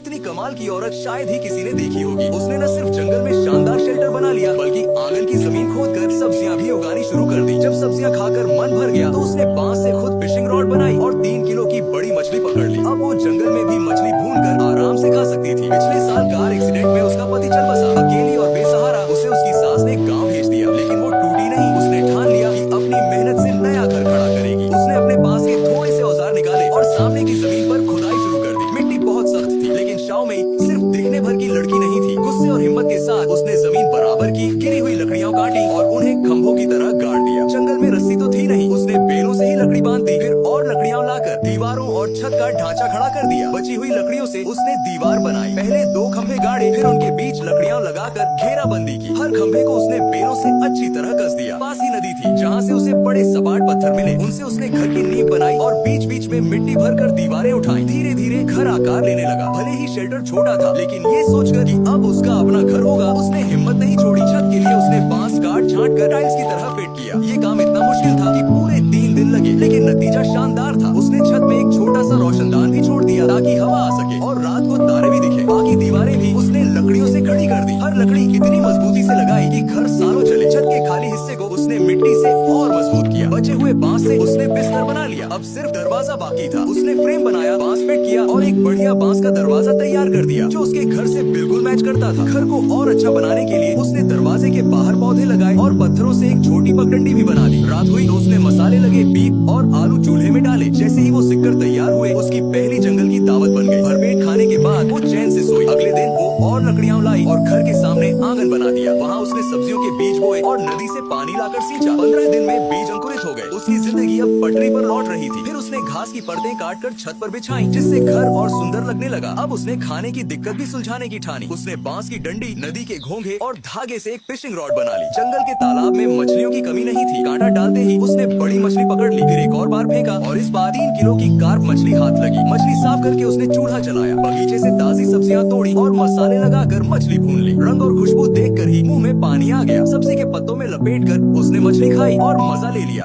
इतनी कमाल की औरत शायद ही किसी ने देखी होगी। उसने न सिर्फ जंगल में शानदार शेल्टर बना लिया, बल्कि आंगन की जमीन खोदकर सब्जियां भी उगानी शुरू कर दी। जब सब्जियां खाकर मन भर गया तो उसने बांस से खुद फिशिंग रॉड बनाई और 3 किलो की बड़ी मछली पकड़ ली। अब वो जंगल में भी मछली भूनकर आराम से खा सकती थी। पिछले साल कार एक्सीडेंट में उसका पति चल बसा। अकेली और बेसहारा उसे उसकी सास ने गाँव भेज दिया, लेकिन वो टूटी नहीं। उसने ठान लिया कि अपनी मेहनत से नया घर खड़ा करेगी। उसने अपने पास के थोड़े से औजार निकाले और सामने की जमीन पर खुदाई शुरू कर दी। मिट्टी बहुत सख्त थी, लेकिन शाओमेई सिर्फ दिखने भर की लड़की नहीं थी। गुस्से और हिम्मत के साथ उसने जमीन बराबर की, गिरी हुई लकड़ियां काटी और उन्हें खंभों की तरह गाड़ दिया। जंगल में रस्सी तो थी नहीं, उसने बेलों से ही लकड़ी बांध दी, फिर और लकड़ियां लाकर दीवारों और छत का ढांचा खड़ा कर दिया। बची हुई लकड़ियों से उसने दीवार बनाई। पहले 2 खंभे गाड़े, फिर उनके बीच लकड़ियां लगाकर घेराबंदी की। हर खंभे को उसने बेलों से अच्छी तरह कस दिया। पास ही नदी थी, जहाँ से उसे बड़े सपाट पत्थर मिले। उनसे उसने घर की नींव बनाई और बीच बीच में मिट्टी भरकर दीवारें उठाई। धीरे धीरे घर आकार लेने लगा। भले ही शेल्टर छोटा था, लेकिन ये सोचकर कि अब उसका अपना घर होगा, उसने हिम्मत नहीं छोड़ी। छत के लिए उसने बांस काट छांट कर टाइल्स की तरह फिट किया। ये काम इतना मुश्किल था कि पूरे 3 दिन लगे, लेकिन नतीजा शानदार था। उसने छत में एक छोटा सा रोशनदान भी छोड़ दिया ताकि हवा आ सके और रात को तारे भी दिखे। बाकी दीवारें भी उसने लकड़ियों से खड़ी कर दी। हर लकड़ी इतनी मजबूती से लगाई कि घर सालों चले। छत के खाली हिस्से को उसने मिट्टी से और मजबूत किया। बचे हुए बांस से उसने बिस्तर बना लिया। अब सिर्फ दरवाजा बाकी था। उसने फ्रेम बनाया, बांस फिट किया और एक बढ़िया बांस का दरवाजा तैयार कर दिया, जो उसके घर से बिल्कुल मैच करता था। घर को और अच्छा बनाने के लिए उसने दरवाजे के बाहर पौधे लगाए और पत्थरों से एक छोटी पगडंडी भी बना दी। रात हुई तो उसने मसाले लगे बीफ और आलू चूल्हे में डाले। जैसे ही वो सिक्कर तैयार हुए, उसकी पहली जंगल की दावत बन गई। भरपेट खाने के बाद वो चैन से सोई। अगले दिन वो और लकड़ियां लाई और घर के सामने आंगन बना दिया। वहाँ उसने सब्जियों के बीज बोए और नदी से पानी लाकर सींचा। 15 दिन में बीज अंकुरित हो गए। उसकी जिंदगी अब पटरी पर लौट रही थी। फिर उसने घास की परतें काटकर छत पर बिछाई, जिससे घर और सुंदर लगने लगा। अब उसने खाने की दिक्कत भी सुलझाने की ठानी। उसने बांस की डंडी, नदी के घोंघे और धागे से एक फिशिंग रॉड बना ली। जंगल के तालाब में मछलियों की कमी नहीं थी। कांटा डालते ही उसने बड़ी मछली पकड़ ली, फिर एक और बार फेंका और इस बार 3 किलो की कार्प मछली हाथ लगी। मछली साफ करके उसने चूल्हा जलाया, बगीचे से ताजी सब्जियां तोड़ी और मसाले लगाकर मछली भून ली। रंग और खुशबू देखकर ही मुंह में पानी आ गया। सब्जी के पत्तों में लपेटकर उसने मछली खाई और मजा ले लिया।